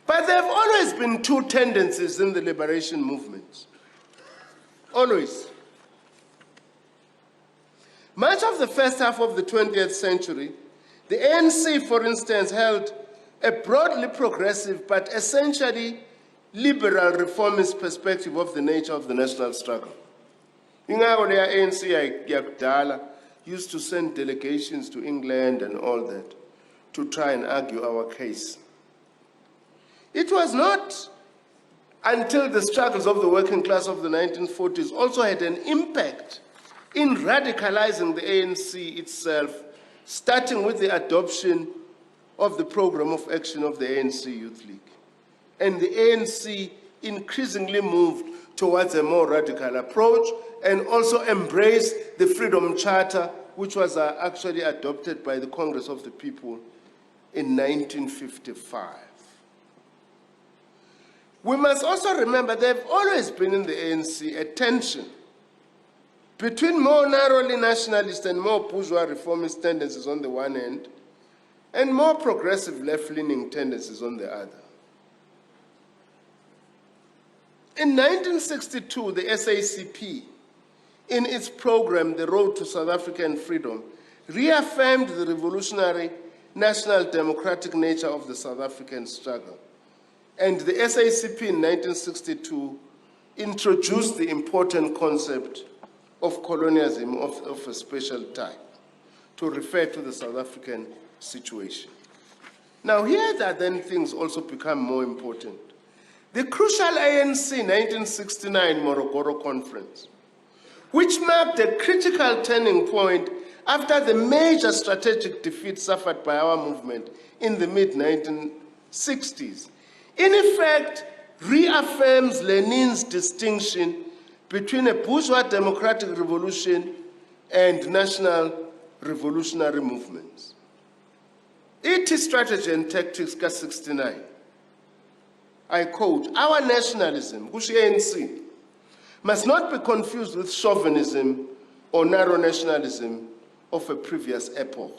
But there have always been two tendencies in the liberation movements. Always. Much of the first half of the 20th century, the ANC, for instance, held a broadly progressive but essentially liberal reformist perspective of the nature of the national struggle. Ingako leya ANC yakudala used to send delegations to England and all that to try and argue our case. It was not until the struggles of the working class of the 1940s also had an impact in radicalizing the ANC itself, starting with the adoption of the program of action of the ANC Youth League. And the ANC increasingly moved towards a more radical approach and also embraced the Freedom Charter, which was actually adopted by the Congress of the People in 1955. We must also remember there have always been in the ANC a tension between more narrowly nationalist and more bourgeois reformist tendencies on the one hand, and more progressive left-leaning tendencies on the other. In 1962, the SACP, in its program, The Road to South African Freedom, reaffirmed the revolutionary national democratic nature of the South African struggle. And the SACP in 1962 introduced the important concept of colonialism of a special type to refer to the South African situation. Now here that then things also become more important. The crucial ANC 1969 Morogoro Conference, which marked a critical turning point after the major strategic defeat suffered by our movement in the mid-1960s, in effect reaffirms Lenin's distinction between a bourgeois democratic revolution and national revolutionary movements. Its strategy and tactics ka 69. I quote, "Our nationalism, which ANC, must not be confused with chauvinism or narrow nationalism of a previous epoch.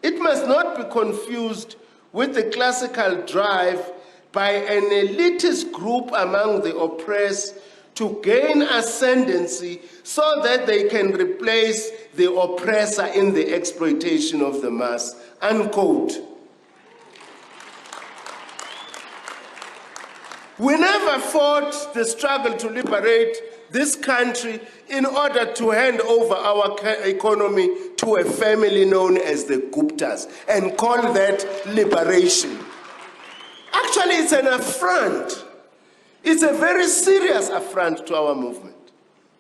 It must not be confused with the classical drive by an elitist group among the oppressed to gain ascendancy so that they can replace the oppressor in the exploitation of the mass," unquote. We never fought the struggle to liberate this country in order to hand over our economy to a family known as the Guptas and call that liberation. Actually, it's an affront. It's a very serious affront to our movement.